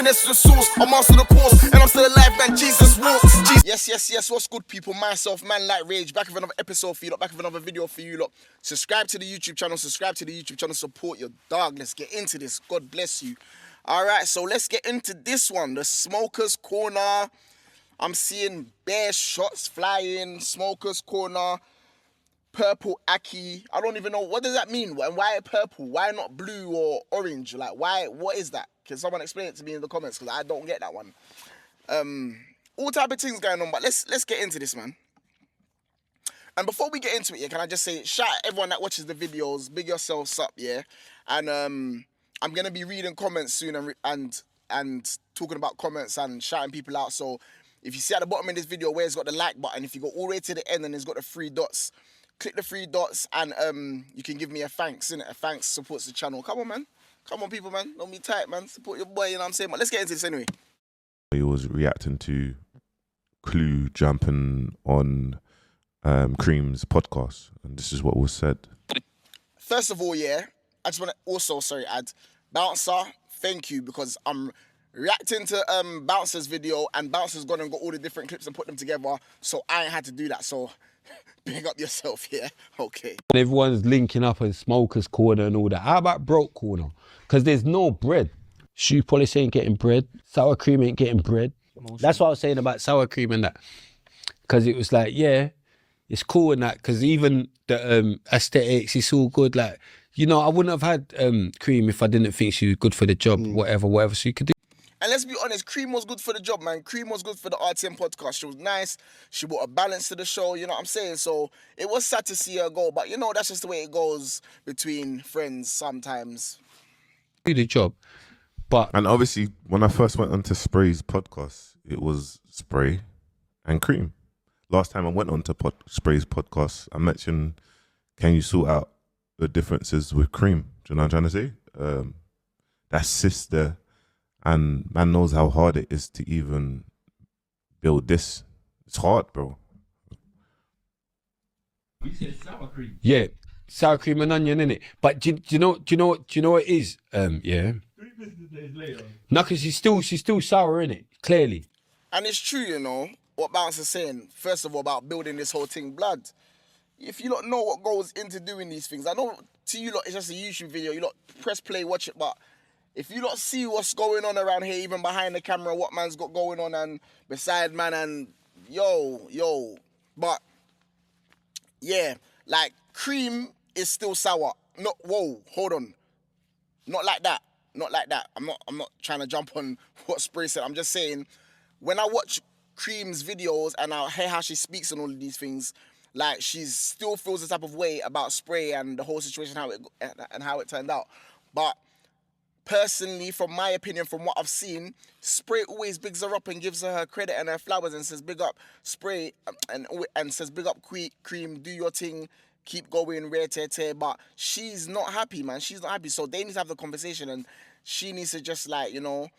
finesse the source. I master the course, and I'm still alive, man. Jesus walks. Yes. What's good, people? Myself, Man Like Rage, back with another episode for you lot, back with another video for you lot. Subscribe to the YouTube channel, support your dog. Let's get into this. God bless you. All right, so let's get into this one. The Smokers Corner. I'm seeing bare shots flying. Smokers Corner. Purple Aki. I don't even know. What does that mean? And why purple? Why not blue or orange? Like, why? What is that? Can someone explain it to me in the comments? Because I don't get that one. All type of things going on. But let's get into this, man. And before we get into it, yeah, can I just say, shout out everyone that watches the videos. Big yourselves up, yeah. And I'm gonna be reading comments soon and talking about comments and shouting people out. So if you see at the bottom of this video where it's got the like button, if you go all the way to the end and it's got the 3 dots. Click the 3 dots and you can give me a thanks, innit? A thanks supports the channel. Come on, man. Come on, people, man. Don't be tight, man. Support your boy, you know what I'm saying? But let's get into this anyway. He was reacting to Clue jumping on Cream's podcast, and this is what was said. First of all, yeah, I just want to also, add, Bouncer, thank you, because I'm reacting to Bouncer's video, and Bouncer's gone and got all the different clips and put them together, so I ain't had to do that, so big up yourself, yeah? Okay. Everyone's linking up at Smokers Corner and all that. How about Broke Corner? Because there's no bread. Shoe polish ain't getting bread. Sour cream ain't getting bread. That's what I was saying about sour cream and that. Because it was like, yeah, it's cool and that. Because even the aesthetics, it's all good. Like, you know, I wouldn't have had Cream if I didn't think she was good for the job, whatever she could do. And let's be honest, Cream was good for the job, man. Cream was good for the RTM podcast. She was nice. She brought a balance to the show, you know what I'm saying? So it was sad to see her go, but you know, that's just the way it goes between friends sometimes. Do the job. And obviously, when I first went onto Spray's podcast, it was Spray and Cream. Last time I went onto Spray's podcast, I mentioned, can you sort out the differences with Cream? Do you know what I'm trying to say? That sister... And man knows how hard it is to even build this. It's hard, bro. We said sour cream. Yeah, sour cream and onion, innit? But do you know what it is? Yeah. 3 business days later. No, because she's still sour, innit? Clearly. And it's true, you know, what Bouncer's saying, first of all, about building this whole thing blood. If you lot know what goes into doing these things, I know to you lot it's just a YouTube video, you lot press play, watch it, but if you lot see what's going on around here, even behind the camera, what man's got going on and beside man and yo, but yeah, like Cream is still sour. No, whoa, hold on. Not like that. I'm not trying to jump on what Spray said. I'm just saying, when I watch Cream's videos and I hear how she speaks and all of these things, like she still feels the type of way about Spray and the whole situation, how it turned out. But personally, from my opinion, from what I've seen, Spray always bigs her up and gives her credit and her flowers and says big up Spray and says big up Cream, do your thing, keep going, rare tear. But she's not happy, man. She's not happy. So they need to have the conversation and she needs to just like, you know,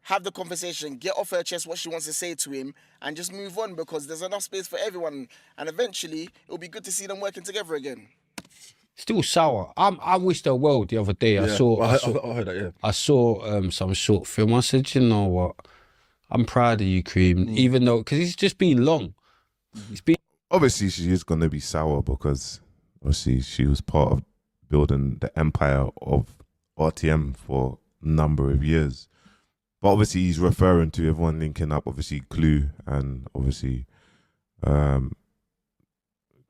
have the conversation, get off her chest what she wants to say to him and just move on because there's enough space for everyone. And eventually, it'll be good to see them working together again. Still sour. I wished her well the other day. I heard that, yeah. I saw some short film. I said, you know what? I'm proud of you, Cream. Even though, because it's just been long. It's been. Obviously, she is going to be sour because obviously she was part of building the empire of RTM for a number of years. But obviously, he's referring to everyone linking up. Obviously, Clue and obviously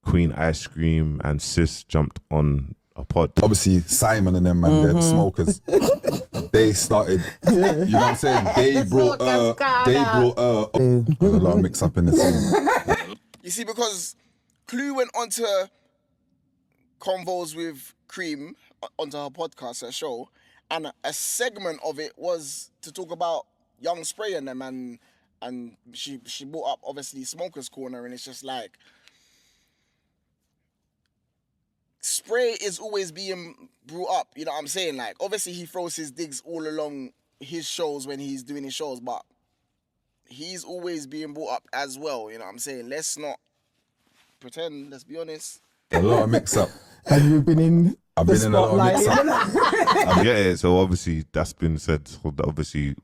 Queen Ice Cream and Sis jumped on a pod. Obviously, Simon and them, man, they're the Smokers. They started, you know what I'm saying? They brought a lot of mix up in the scene. You see, because Clue went onto convos with Cream, onto her podcast, her show, and a segment of it was to talk about Young Spray and them, and she brought up, obviously, Smokers Corner, and it's just like, Spray is always being brought up, you know what I'm saying? Like, obviously he throws his digs all along his shows when he's doing his shows, but he's always being brought up as well, you know what I'm saying? Let's not pretend, let's be honest. A lot of mix up. And you've been in I've been in a lot of mix up. Yeah, so obviously that's been said. So obviously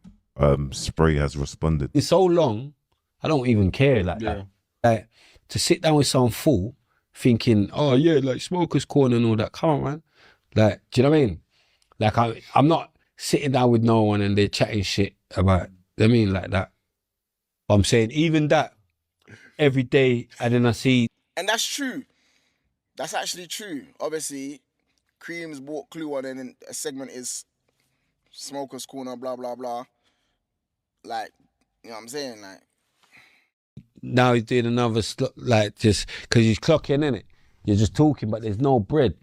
Spray has responded. It's so long, I don't even care like Yeah. that. Like, to sit down with someone full, thinking, oh yeah, like Smokers Corner and all that. Come on, man. Like, do you know what I mean? Like, I'm not sitting down with no one and they're chatting shit about, I mean, like that. But I'm saying, even that, every day, and then I see. And that's true. That's actually true. Obviously, Cream's brought Clue on, and then a segment is Smokers Corner, blah, blah, blah. Like, you know what I'm saying? Like, Now he's doing another, like, just, because he's clocking, innit? You're just talking, but there's no bread.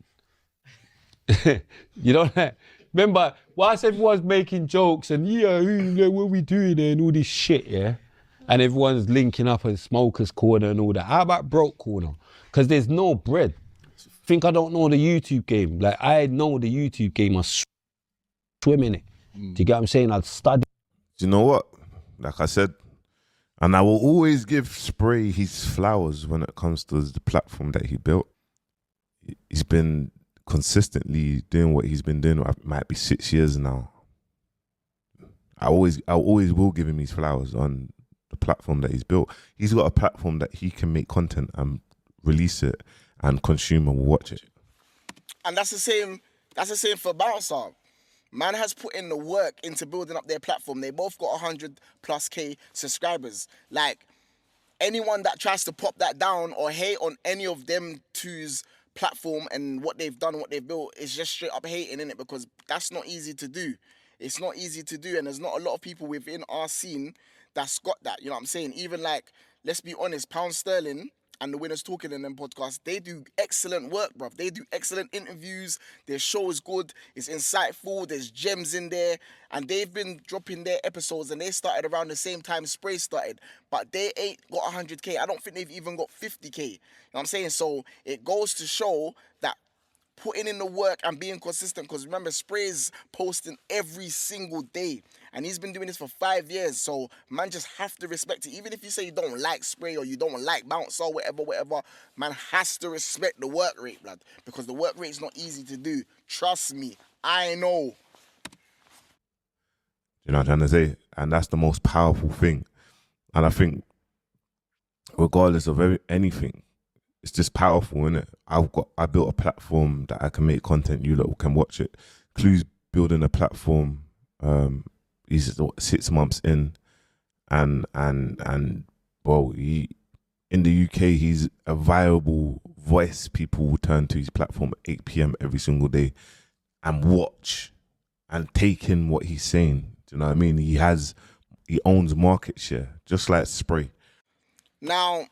You know that? Remember, whilst everyone's making jokes and, what we doing there and all this shit, yeah? And everyone's linking up at Smokers Corner and all that. How about Broke Corner? Because there's no bread. Think I don't know the YouTube game. Like, I know the YouTube game. I swim in it. Do you get what I'm saying? I'd study. Do you know what? Like I said, and I will always give Spray his flowers when it comes to the platform that he built. He's been consistently doing what he's been doing. It might be 6 years now. I always will give him his flowers on the platform that he's built. He's got a platform that he can make content and release it, and consumer will watch it. and that's the same for Bouncer. Man has put in the work into building up their platform. They both got 100+ K subscribers. Like, anyone that tries to pop that down or hate on any of them two's platform and what they've done, what they've built, is just straight up hating, innit? Because that's not easy to do. It's not easy to do, and there's not a lot of people within our scene that's got that. You know what I'm saying? Even, like, let's be honest, Pound Sterling and the Winners Talking in them podcasts, they do excellent work, bruv. They do excellent interviews. Their show is good. It's insightful. There's gems in there. And they've been dropping their episodes, and they started around the same time Spray started. But they ain't got 100K. I don't think they've even got 50K. You know what I'm saying? So it goes to show that putting in the work and being consistent, because remember, Spray's posting every single day, and he's been doing this for 5 years. So man just have to respect it. Even if you say you don't like Spray or you don't like Bounce or whatever, man has to respect the work rate, blood, because the work rate is not easy to do. Trust me, I know. You know what I'm trying to say? And that's the most powerful thing. And I think, regardless of anything, it's just powerful, innit? I built a platform that I can make content. You lot can watch it. Clue's building a platform. He's 6 months in, and well, he in the UK he's a viable voice. People will turn to his platform at 8 p.m. every single day and watch and take in what he's saying. Do you know what I mean? He owns market share, just like Spray. Now,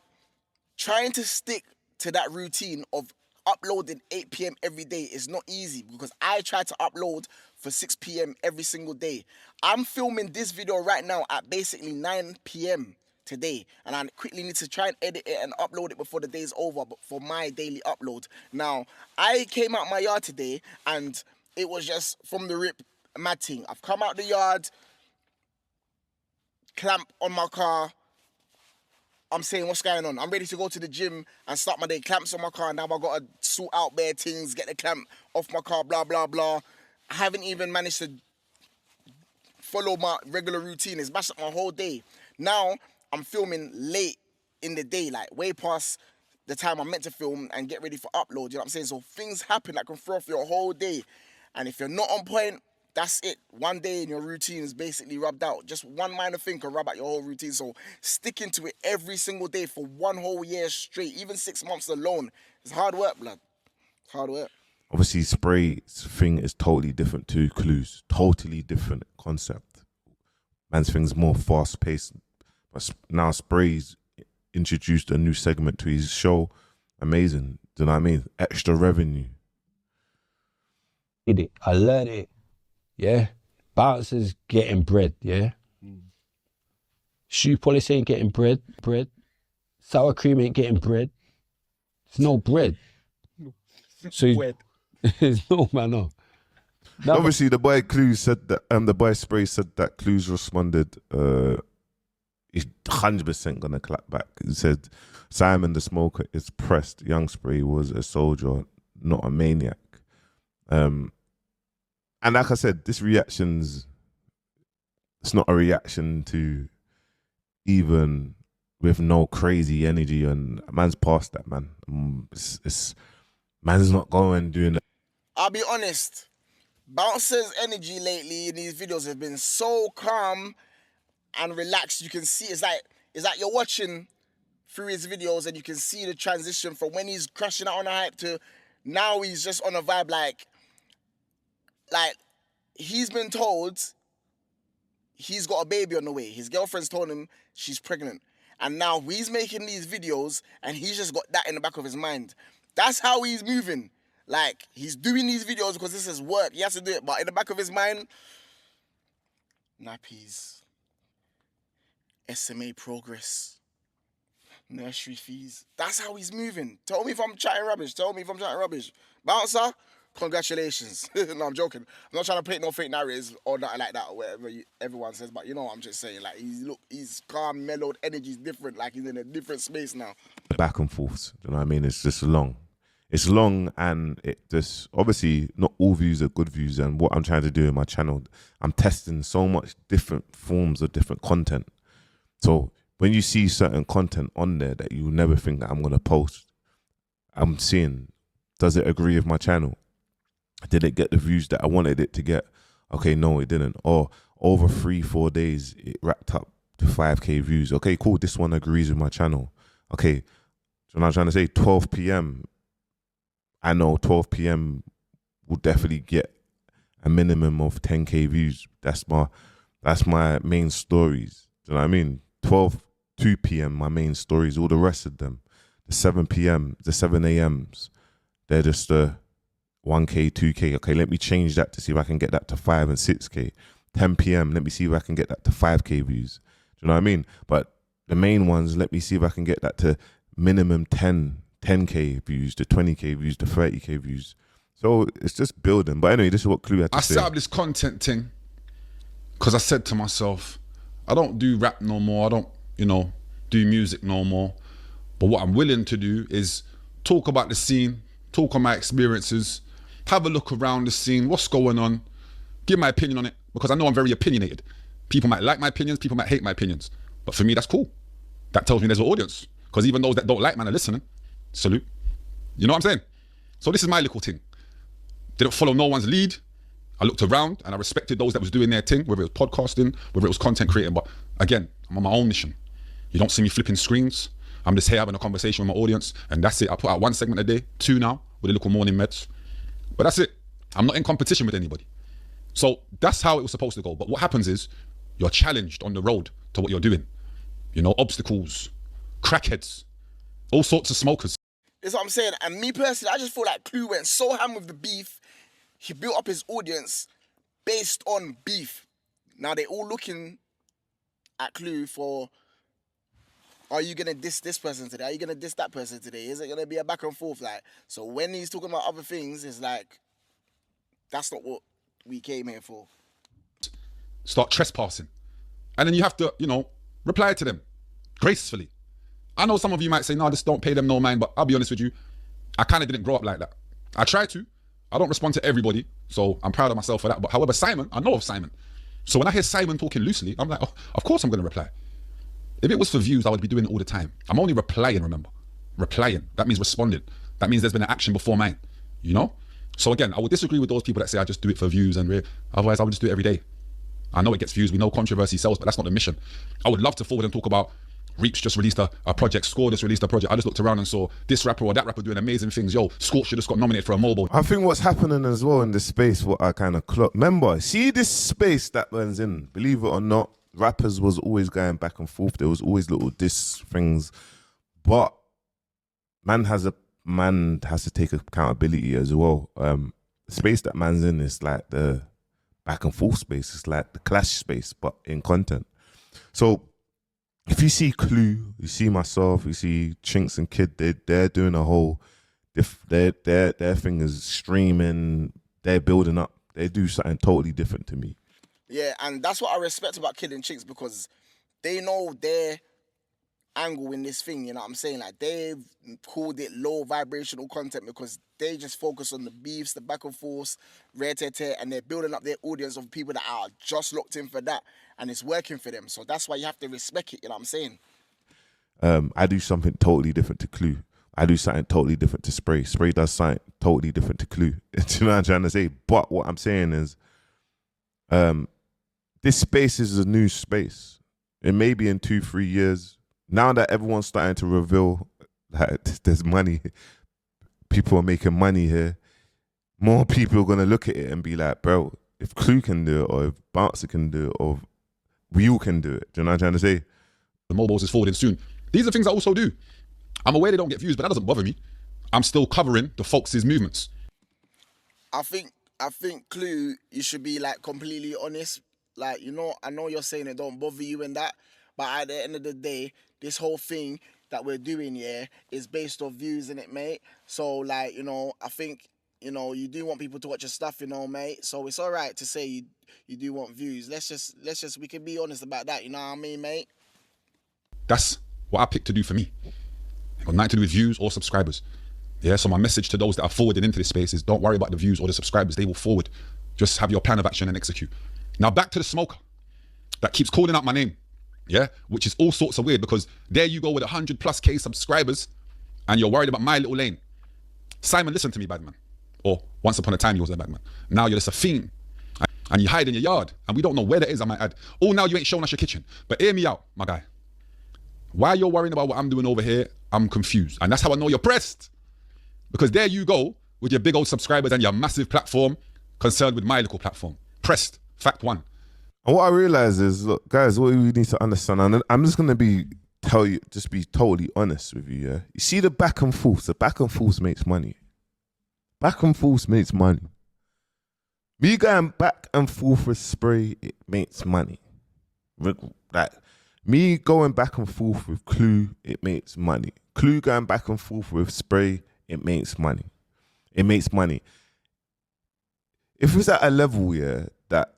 trying to stick to that routine of uploading 8 p.m. every day is not easy, because I try to upload for 6 p.m. every single day. I'm filming this video right now at basically 9 p.m. today, and I quickly need to try and edit it and upload it before the day's over, but for my daily upload. Now, I came out my yard today and it was just from the rip mad thing. I've come out the yard, clamp on my car. I'm saying, what's going on? I'm ready to go to the gym and start my day. Clamps on my car, and now I got to sort out bare things, get the clamp off my car, blah, blah, blah. I haven't even managed to follow my regular routine. It's mashed up my whole day. Now, I'm filming late in the day, like way past the time I'm meant to film and get ready for upload, you know what I'm saying? So things happen that can throw off your whole day. And if you're not on point, that's it. One day in your routine is basically rubbed out. Just one minor thing can rub out your whole routine. So sticking to it every single day for 1 whole year straight, even 6 months alone, it's hard work, blood. It's hard work. Obviously, Spray's thing is totally different to Clue's. Totally different concept. Man's thing's more fast paced. But now Spray's introduced a new segment to his show. Amazing. Do you know what I mean? Extra revenue. Did it. I learned it. Yeah. Bouncers getting bread, yeah. Shoe polish ain't getting bread. Sour cream ain't getting bread. There's no bread. So there's no man. No. Obviously, the boy Clue said that. The boy Spray said that Clue's responded. He's 100% gonna clap back. He said, "Simon the Smoker is pressed. Young Spray was a soldier, not a maniac." And like I said, this reaction's it's not a reaction to even with no crazy energy, and man's past that, man. It's man's not going doing that. I'll be honest. Bouncer's energy lately in these videos has been so calm and relaxed. You can see it's like you're watching through his videos and you can see the transition from when he's crashing out on a hype to now he's just on a vibe like he's been told he's got a baby on the way. His girlfriend's told him she's pregnant. And now he's making these videos and he's just got that in the back of his mind. That's how he's moving. Like, he's doing these videos because this is work. He has to do it. But in the back of his mind, nappies, SMA progress, nursery fees. That's how he's moving. Tell me if I'm chatting rubbish. Bouncer, congratulations. No, I'm joking. I'm not trying to paint no fake narratives or nothing like that or whatever everyone says. But you know what I'm just saying. Like, he's calm, mellowed, energy's different. Like, he's in a different space now. Back and forth. You know what I mean? It's just long. It's long, and it just, obviously not all views are good views, and what I'm trying to do in my channel, I'm testing so much different forms of different content. So when you see certain content on there that you never think that I'm going to post, I'm seeing, does it agree with my channel? Did it get the views that I wanted it to get? Okay, no, it didn't. Or over 3-4 days, it racked up to 5K views. Okay, cool, this one agrees with my channel. Okay, so now I'm trying to say 12 p.m., I know 12 p.m. will definitely get a minimum of 10K views. That's my main stories. Do you know what I mean? 2 p.m. my main stories. All the rest of them, the 7 p.m., the 7 a.m.s, they're just 1K, 2K. Okay, let me change that to see if I can get that to 5 and 6K. 10 p.m. let me see if I can get that to 5K views. Do you know what I mean? But the main ones, let me see if I can get that to minimum 10K views, to 20K views, to 30K views. So it's just building. But anyway, this is what Clue had to say. I set up this content thing because I said to myself, I don't do rap no more. I don't, do music no more. But what I'm willing to do is talk about the scene, talk on my experiences, have a look around the scene, what's going on, give my opinion on it, because I know I'm very opinionated. People might like my opinions, people might hate my opinions. But for me, that's cool. That tells me there's an audience. Because even those that don't like, man, are listening. Salute. You know what I'm saying? So this is my little thing. Didn't follow no one's lead. I looked around and I respected those that was doing their thing, whether it was podcasting, whether it was content creating. But again, I'm on my own mission. You don't see me flipping screens. I'm just here having a conversation with my audience, and that's it. I put out 1 segment a day, 2 now, with the little morning meds. But that's it. I'm not in competition with anybody. So that's how it was supposed to go. But what happens is you're challenged on the road to what you're doing. Obstacles, crackheads, all sorts of smokers. That's what I'm saying. And me personally, I just feel like Clue went so ham with the beef. He built up his audience based on beef. Now they all looking at Clue for, are you gonna diss this person today? Are you gonna diss that person today? Is it gonna be a back and forth? So when he's talking about other things, it's like, that's not what we came here for. Start trespassing. And then you have to, reply to them gracefully. I know some of you might say, no, just don't pay them no mind, but I'll be honest with you, I kind of didn't grow up like that. I try to. I don't respond to everybody, so I'm proud of myself for that. But however, Simon, I know of Simon. So when I hear Simon talking loosely, I'm like, oh, of course I'm going to reply. If it was for views, I would be doing it all the time. I'm only replying, remember. Replying. That means responding. That means there's been an action before mine, So again, I would disagree with those people that say I just do it for views and otherwise I would just do it every day. I know it gets views, we know controversy sells, but that's not the mission. I would love to forward and talk about Reaps just released a project, Score just released a project. I just looked around and saw this rapper or that rapper doing amazing things. Yo, Scorcher just got nominated for a mobile. I think what's happening as well in this space, what I kind of clock. Remember, see this space that man's in, believe it or not, rappers was always going back and forth. There was always little diss things. But man has to take accountability as well. The space that man's in is like the back and forth space. It's like the clash space, but in content. So if you see Clue, you see myself, you see Chinks and Kid, they're doing a whole, their thing is streaming, they're building up, they do something totally different to me. Yeah, and that's what I respect about Kid and Chinks, because they know their angle in this thing, you know what I'm saying? Like, they've called it low vibrational content because they just focus on the beefs, the back and forth, rare tear, and they're building up their audience of people that are just locked in for that. and it's working for them. So that's why you have to respect it. You know what I'm saying? I do something totally different to Clue. I do something totally different to Spray. Spray does something totally different to Clue. Do you know what I'm trying to say? But what I'm saying is, this space is a new space. It may be in 2-3 years. Now that everyone's starting to reveal that there's money, people are making money here, more people are going to look at it and be like, bro, if Clue can do it, or if Bouncer can do it, or if we all can do it. Do you know what I'm trying to say? The mobiles is forwarding soon. These are things I also do. I'm aware they don't get views, but that doesn't bother me. I'm still covering the Fox's movements. I think Clue, you should be like completely honest. Like, you know, I know you're saying it don't bother you and that, but at the end of the day, this whole thing that we're doing here is based off views, in it, mate. So like, you know, I think, you know, you do want people to watch your stuff, you know, mate. So it's all right to say you do want views. Let's just we can be honest about that, you know what I mean, mate? That's what I picked to do for me. It got nothing to do with views or subscribers. Yeah, so my message to those that are forwarding into this space is don't worry about the views or the subscribers. They will forward. Just have your plan of action and execute. Now back to the smoker that keeps calling out my name. Yeah, which is all sorts of weird, because there you go with 100+ subscribers and you're worried about my little lane. Simon, listen to me, bad man. Or once upon a time you was a bad man. Now you're just a fiend and you hide in your yard and we don't know where that is, I might add. Oh, now you ain't showing us your kitchen. But hear me out, my guy. Why you're worrying about what I'm doing over here, I'm confused. And that's how I know you're pressed. Because there you go with your big old subscribers and your massive platform concerned with my little platform. Pressed. Fact one. And what I realize is, look, guys, what we need to understand, and I'm just gonna be totally honest with you. Yeah, you see the back and forth. The back and forth makes money. Back and forth makes money. Me going back and forth with Spray, it makes money. Like me going back and forth with Clue, it makes money. Clue going back and forth with Spray, it makes money. It makes money. If it's at a level, yeah, that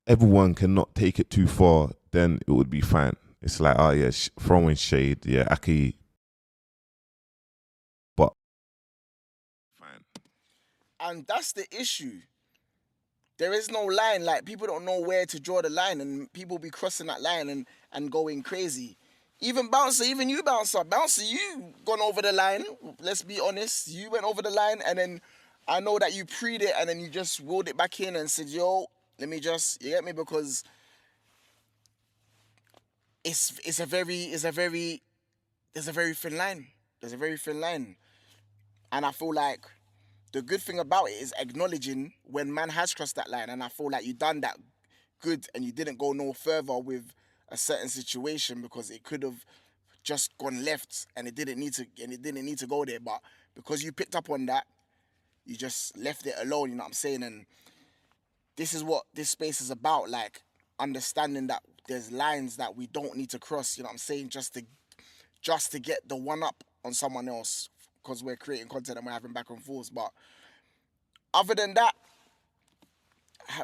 everyone cannot take it too far, then it would be fine. It's like, oh yeah, throwing shade, yeah, Aki. But fine. And that's the issue. There is no line. Like, people don't know where to draw the line, and people be crossing that line and going crazy. Even Bouncer, even you, Bouncer. Bouncer, you gone over the line. Let's be honest. You went over the line, and then I know that you preed it, and then you just rolled it back in and said, yo, let me just, you get me? Because there's a very thin line. There's a very thin line. And I feel like the good thing about it is acknowledging when man has crossed that line. And I feel like you done that good and you didn't go no further with a certain situation, because it could have just gone left and it didn't need to go there. But because you picked up on that, you just left it alone, you know what I'm saying? And this is what this space is about, like understanding that there's lines that we don't need to cross, you know what I'm saying, just to get the one up on someone else, because we're creating content and we're having back and forth. But other than that,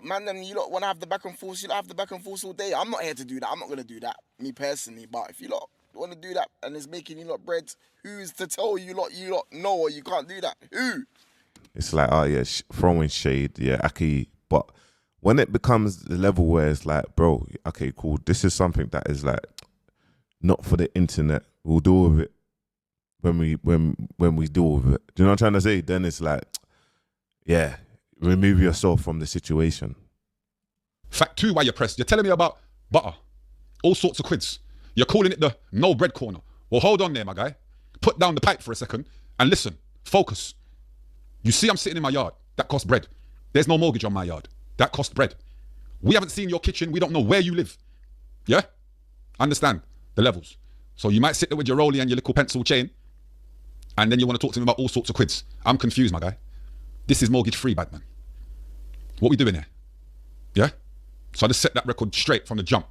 man, then you lot want to have the back and forth, you lot have the back and forth all day. I'm not here to do that. I'm not going to do that, me personally. But if you lot want to do that and it's making you lot bread, who's to tell you lot know or you can't do that? Who? It's like, oh yeah, throwing shade, yeah, Aki. But when it becomes the level where it's like, bro, okay, cool, this is something that is like not for the internet. We'll deal with it when we deal with it. Do you know what I'm trying to say? Then it's like, yeah, remove yourself from the situation. Fact two, why you're pressed. You're telling me about butter. All sorts of quids. You're calling it the no bread corner. Well, hold on there, my guy. Put down the pipe for a second and listen. Focus. You see I'm sitting in my yard. That costs bread. There's no mortgage on my yard. That costs bread. We haven't seen your kitchen. We don't know where you live. Yeah? Understand the levels. So you might sit there with your rollie and your little pencil chain, and then you want to talk to me about all sorts of quids. I'm confused, my guy. This is mortgage free, bad man. What we doing here? Yeah? So I just set that record straight from the jump.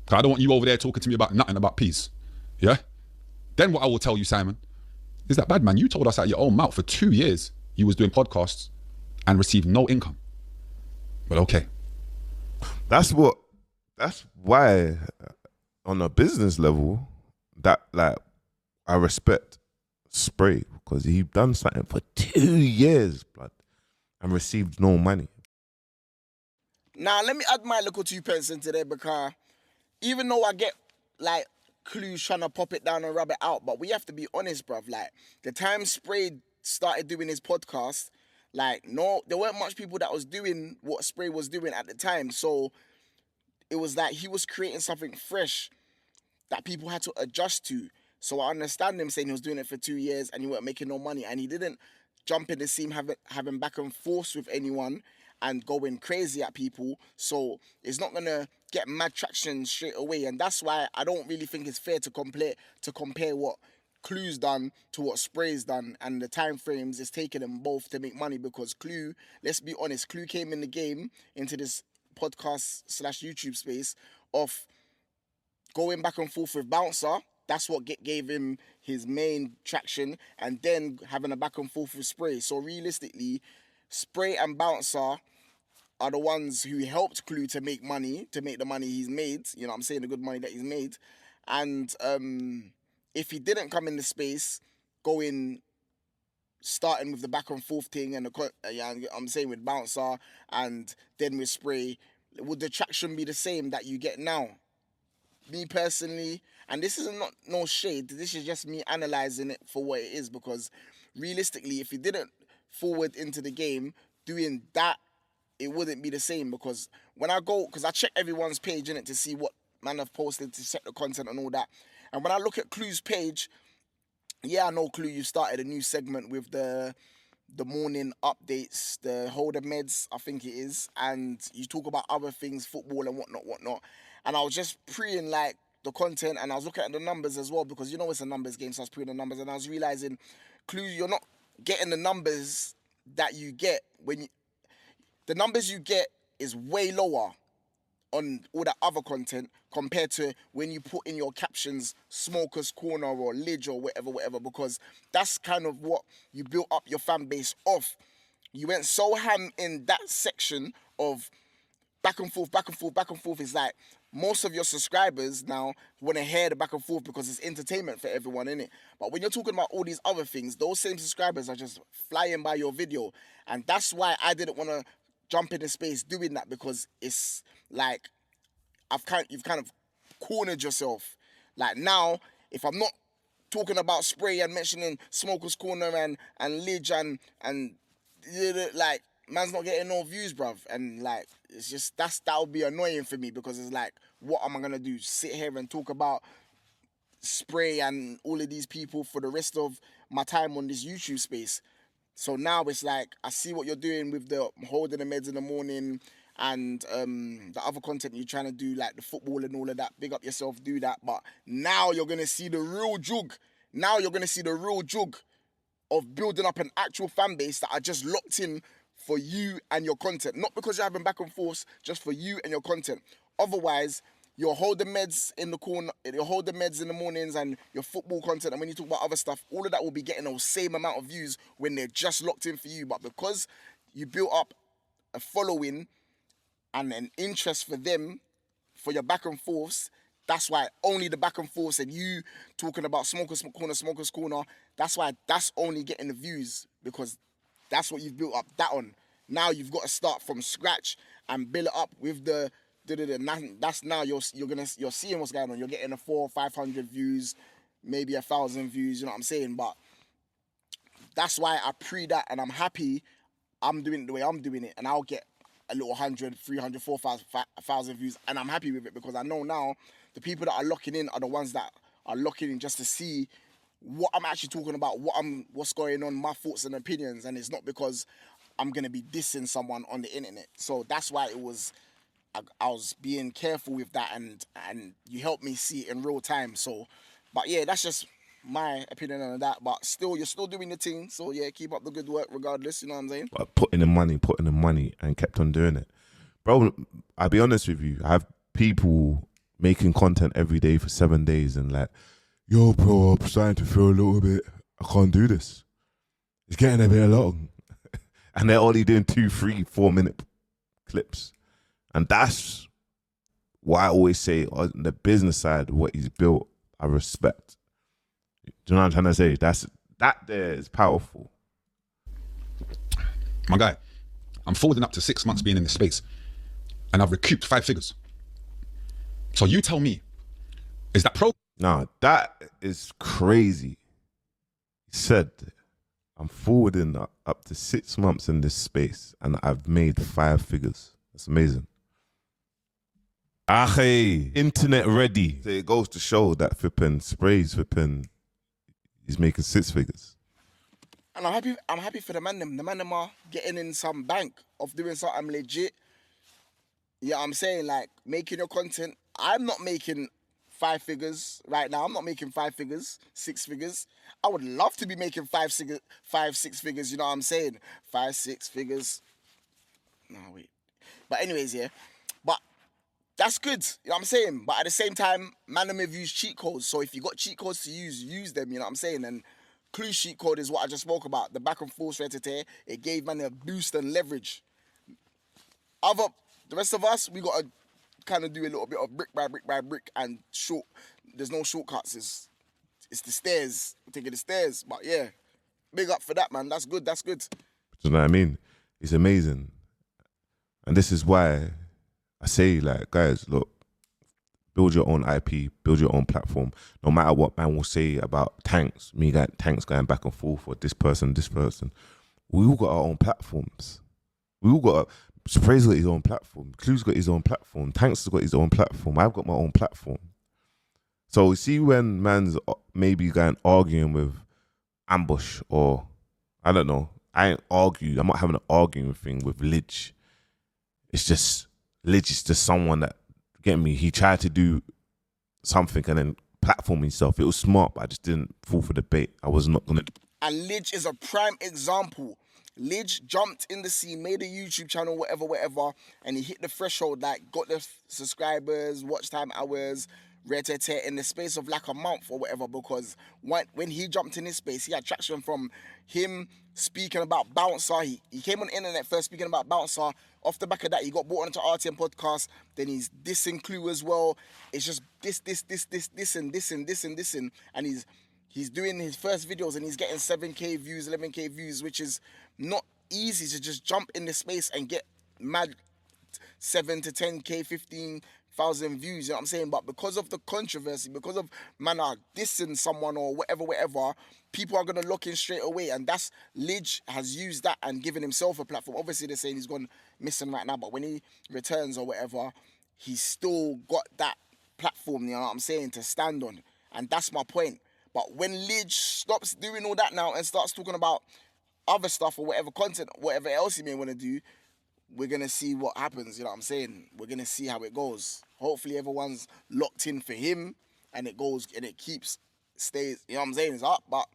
Because I don't want you over there talking to me about nothing about peace. Yeah? Then what I will tell you, Simon, is that, bad man, you told us out of your own mouth for 2 years you was doing podcasts and received no income. But okay. That's why on a business level, that like I respect Spray, because he done something for 2 years, blood, and received no money. Now, let me add my little 2 pence into there, because even though I get, like, Clues trying to pop it down and rub it out, but we have to be honest, bruv. Like, the time Spray started doing his podcast, like, no, there weren't much people that was doing what Spray was doing at the time. So it was like he was creating something fresh that people had to adjust to. So I understand him saying he was doing it for 2 years and he weren't making no money, and he didn't jump in the scene having back and forth with anyone and going crazy at people. So it's not gonna get mad traction straight away, and that's why I don't really think it's fair to compare what Clue's done to what Spray's done, and the time frames it's taken them both to make money. Because Clue, let's be honest, Clue came in the game into this podcast / YouTube space of going back and forth with Bouncer. That's what gave him his main traction, and then having a back and forth with Spray. So realistically, Spray and Bouncer are the ones who helped Clue to make money, to make the money he's made. You know what I'm saying? The good money that he's made. And if he didn't come in the space, starting with the back and forth thing and I'm saying with Bouncer and then with Spray, would the traction be the same that you get now? Me personally, and this is not no shade, this is just me analysing it for what it is, because realistically, if you didn't forward into the game doing that, it wouldn't be the same. Because when I check everyone's page in it to see what man have posted, to check the content and all that, and when I look at Clue's page, yeah, I know Clue, you started a new segment with the morning updates, the Holder Meds, I think it is, and you talk about other things, football and whatnot. And I was just preying like the content, and I was looking at the numbers as well, because you know it's a numbers game, so I was preying the numbers, and I was realizing, Clue, you're not getting the numbers that you get the numbers you get is way lower on all that other content compared to when you put in your captions Smoker's Corner or Lidge or whatever, because that's kind of what you built up your fan base off. You went so ham in that section of back and forth. It's like most of your subscribers now want to hear the back and forth because it's entertainment for everyone, innit? But when you're talking about all these other things, those same subscribers are just flying by your video. And that's why I didn't want to jump into space doing that, because it's like you've kind of cornered yourself. Like now, if I'm not talking about Spray and mentioning Smoker's Corner and Lidge and like, man's not getting no views, bruv. And like, it's just, that would be annoying for me, because it's like, what am I gonna do? Sit here and talk about Spray and all of these people for the rest of my time on this YouTube space? So now it's like, I see what you're doing with the Holding the Meds in the morning and the other content you're trying to do, like the football and all of that. Big up yourself, do that. But now you're going to see the real jug. Now you're going to see the real jug of building up an actual fan base that are just locked in for you and your content. Not because you're having back and forth, just for you and your content. Otherwise, you'll hold the meds in the corner, you'll hold the meds in the mornings and your football content, and when you talk about other stuff, all of that will be getting the same amount of views when they're just locked in for you. But because you built up a following and an interest for them, for your back and forths, that's why only the back and forths and you talking about Smoker's Corner, that's why that's only getting the views, because that's what you've built up that on. Now you've got to start from scratch and build it up with the that's now you're seeing what's going on. You're getting a 400 or 500 views, maybe 1,000 views, you know what I'm saying? But that's why I pre that, and I'm happy I'm doing it the way I'm doing it, and I'll get a little 100, 300, 4,000 views, and I'm happy with it, because I know now the people that are locking in are the ones that are locking in just to see what I'm actually talking about, what's going on, my thoughts and opinions, and it's not because I'm gonna be dissing someone on the internet. So that's why I was being careful with that, and you helped me see it in real time. So, but yeah, that's just my opinion on that. But still, you're still doing the thing. So yeah, keep up the good work regardless, you know what I'm saying? But putting in money and kept on doing it. Bro, I'll be honest with you, I have people making content every day for 7 days and like, yo bro, I'm starting to feel a little bit, I can't do this. It's getting a bit long. And they're only doing 2, 3, 4 minute clips. And that's why I always say on the business side, what he's built, I respect. Do you know what I'm trying to say? That there is powerful. My guy, I'm forwarding up to 6 months being in this space. and I've recouped 5 figures. So you tell me, is that pro? Nah, that is crazy. He said, I'm forwarding up to 6 months in this space and I've made 5 figures. That's amazing. Hey, internet ready. So it goes to show that flipping Sprays he's making 6 figures. And I'm happy for the man them. The man them are getting in some bank of doing something legit. Yeah, I'm saying, like, making your content. I'm not making 5 figures right now. I'm not making 5 figures, 6 figures. I would love to be making 5, 6 figures, you know what I'm saying? 5, 6 figures. No, wait. But anyways, yeah. But that's good, you know what I'm saying? But at the same time, man, them have used cheat codes. So if you got cheat codes to use them, you know what I'm saying? And Clue cheat code is what I just spoke about. The back and forth rate, it gave man a boost and leverage. The rest of us, we got to kind of do a little bit of brick by brick by brick and short. There's no shortcuts. It's the stairs. We're taking the stairs. But yeah, big up for that, man. That's good. That's good. Do you know what I mean? It's amazing. And this is why I say, like, guys, look, build your own IP, build your own platform. No matter what man will say about Tanks going back and forth, or this person. We all got our own platforms. We all got... Spray's got his own platform. Clue's got his own platform. Tanks has got his own platform. I've got my own platform. So you see when man's maybe going arguing with Ambush, or I don't know, I'm not having an arguing thing with Lidge. It's just, Lidge is just someone that, get me, he tried to do something and then platform himself. It was smart, but I just didn't fall for the bait. I was not going to. And Lidge is a prime example. Lidge jumped in the scene, made a YouTube channel, whatever, and he hit the threshold, like, got the subscribers, watch time hours, in the space of like a month or whatever, because when he jumped in his space, he had traction from him speaking about Bouncer. He came on the internet first speaking about Bouncer. Off the back of that, he got brought onto RTM podcast. Then he's dissing Clue as well. It's just this, and he's doing his first videos and he's getting 7K views, 11K views, which is not easy to just jump in the space and get mad 7 to 10K, 15,000 views, you know what I'm saying? But because of the controversy, because of man are dissing someone or whatever, people are going to look in straight away. And that's, Lidge has used that and given himself a platform. Obviously, they're saying he's gone missing right now, but when he returns or whatever, he's still got that platform, you know what I'm saying, to stand on. And that's my point. But when Lidge stops doing all that now and starts talking about other stuff or whatever content, whatever else he may want to do, we're going to see what happens, you know what I'm saying? We're going to see how it goes. Hopefully everyone's locked in for him and it goes and it stays, you know what I'm saying? It's up, but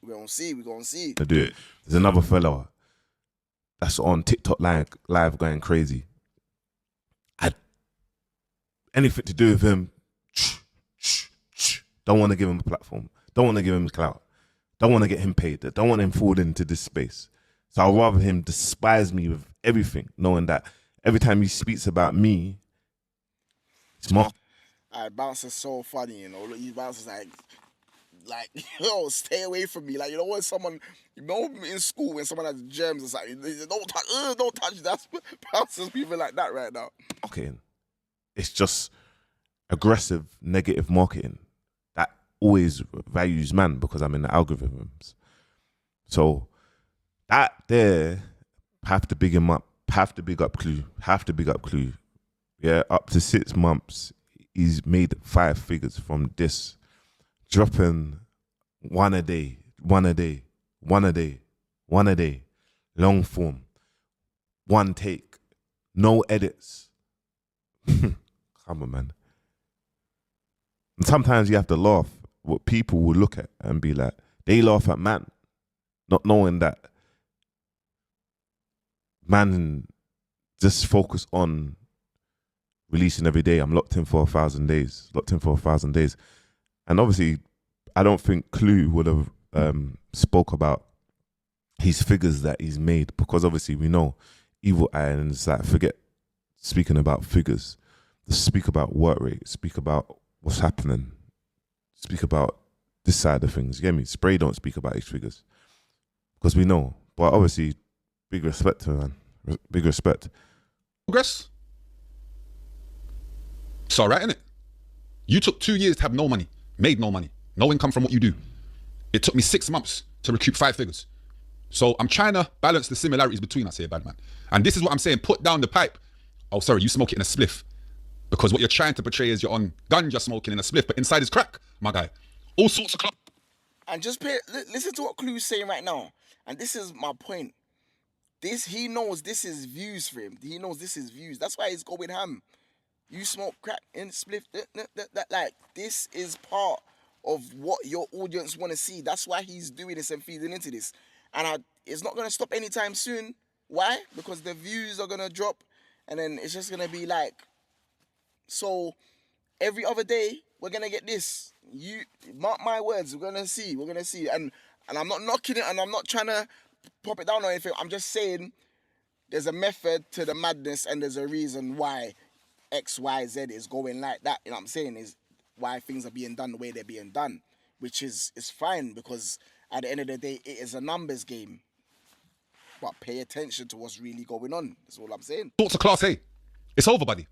we're going to see. To do it. There's another fella that's on TikTok live going crazy. Anything to do with him, don't want to give him a platform. Don't want to give him clout. Don't want to get him paid. Don't want him forward into this space. So I'd rather him despise me with everything, knowing that every time he speaks about me, it's more. Bouncer's so funny, you know. Look, he bounces like, yo, stay away from me. Like, you know when someone, you know, in school when someone has germs or something, don't touch. That's Bouncer's people like that right now. Okay, it's just aggressive, negative marketing that always values man because I'm in the algorithms. So that there, have to big him up, have to big up Clue. Yeah, up to 6 months, he's made 5 figures from this, dropping one a day, long form, one take, no edits. Come on, man. And sometimes you have to laugh what people will look at and be like, they laugh at man, not knowing that man just focus on releasing every day. I'm locked in for 1,000 days. And obviously, I don't think Clue would have spoke about his figures that he's made, because obviously we know Evil Eye, and it's like, forget speaking about figures. Just speak about work rate, speak about what's happening, speak about this side of things. You get me? Spray don't speak about his figures because we know. But obviously, big respect to him, man. Big respect. Progress. It's all right, innit? You took 2 years to have no money, made no money, no income from what you do. It took me 6 months to recoup 5 figures. So I'm trying to balance the similarities between us here, bad man. And this is what I'm saying, put down the pipe. Oh, sorry, you smoke it in a spliff. Because what you're trying to portray is you're on ganja smoking in a spliff, but inside is crack, my guy. All sorts of club. And just listen to what Clue's saying right now. And this is my point. He knows this is views for him. He knows this is views. That's why he's going ham. You smoke crack in spliff. Like, this is part of what your audience want to see. That's why he's doing this and feeding into this. And it's not going to stop anytime soon. Why? Because the views are going to drop. And then it's just going to be like... So, every other day, we're going to get this. You mark my words, we're going to see. And I'm not knocking it, and I'm not trying to pop it down or anything. I'm just saying there's a method to the madness, and there's a reason why X, Y, Z is going like that. You know what I'm saying? Is why things are being done the way they're being done. Which is fine, because at the end of the day, it is a numbers game. But pay attention to what's really going on. That's all I'm saying. Thoughts of Class A. It's over, buddy.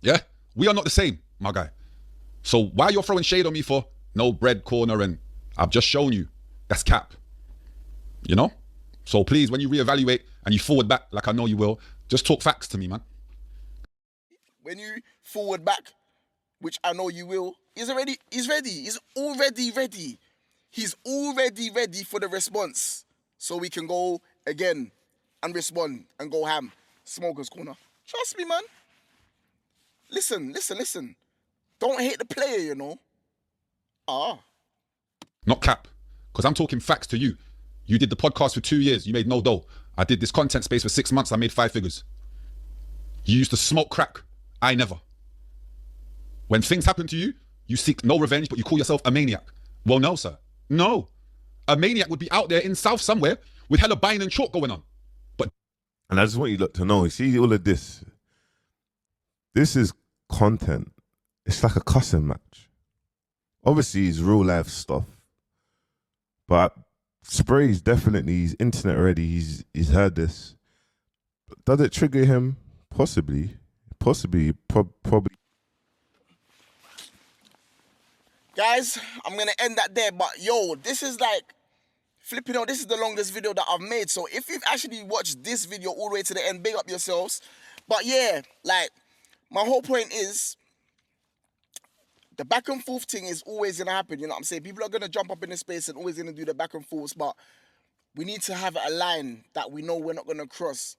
Yeah? We are not the same, my guy. So why you're throwing shade on me for no bread corner and I've just shown you, that's cap. You know? So please, when you reevaluate and you forward back, like I know you will, just talk facts to me, man. When you forward back, which I know you will, he's ready. He's already ready. He's already ready for the response. So we can go again and respond and go ham. Smokers Corner. Trust me, man. Listen. Don't hate the player, you know. Not cap. Because I'm talking facts to you. You did the podcast for 2 years. You made no dough. I did this content space for 6 months. I made 5 figures. You used to smoke crack. I never. When things happen to you, you seek no revenge, but you call yourself a maniac. Well, no, sir. No. A maniac would be out there in South somewhere with hella buying and chalk going on. And I just want you lot to know, you see all of this. This is content. It's like a cussing match. Obviously, it's real life stuff. But Spray's definitely, he's internet ready. He's heard this. Does it trigger him? Possibly. Probably. Guys, I'm going to end that there. But yo, this is like, flipping out, this is the longest video that I've made. So if you've actually watched this video all the way to the end, big up yourselves. But yeah, like, my whole point is, the back and forth thing is always going to happen, you know what I'm saying? People are going to jump up in the space and always going to do the back and forths, but we need to have a line that we know we're not going to cross.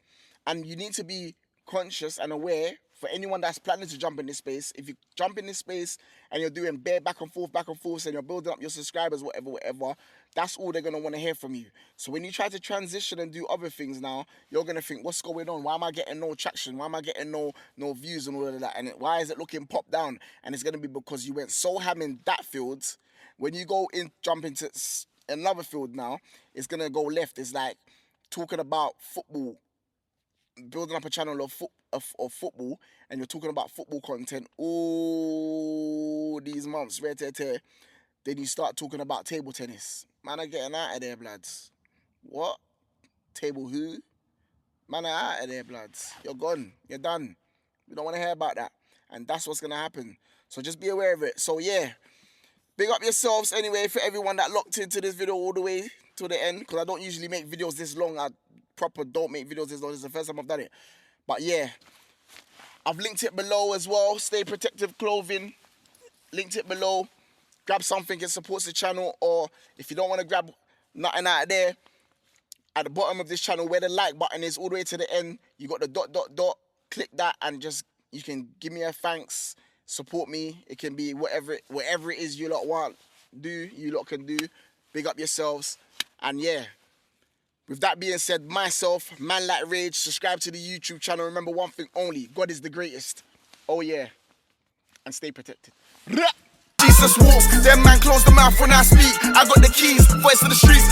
And you need to be conscious and aware for anyone that's planning to jump in this space. If you jump in this space and you're doing bare back and forth, and you're building up your subscribers, whatever, that's all they're going to want to hear from you. So when you try to transition and do other things now, you're going to think, what's going on? Why am I getting no traction? Why am I getting no views and all of that? And why is it looking pop down? And it's going to be because you went so ham in that field. When you go in, jump into another field now, it's going to go left. It's like talking about football, building up a channel of football, and you're talking about football content all these months, then you start talking about table tennis. Man are getting out of there, bloods. What? Table who? Man are out of there, bloods. You're gone. You're done. We don't want to hear about that. And that's what's going to happen. So just be aware of it. So yeah, big up yourselves anyway for everyone that locked into this video all the way to the end, because I don't usually make videos this long. I don't make videos this long. This is the first time I've done it. But yeah, I've linked it below as well. Stay Protective Clothing. Linked it below. Grab something, it supports the channel. Or if you don't want to grab nothing out of there, at the bottom of this channel where the like button is all the way to the end, you got the ... Click that and just, you can give me a thanks, support me. It can be whatever it is you lot want, you lot can do. Big up yourselves. And yeah, with that being said, myself, Man Like Rage, subscribe to the YouTube channel. Remember one thing only, God is the greatest. Oh yeah, and stay protected. Jesus walks, them man close the mouth when I speak. I got the keys, voice of the streets.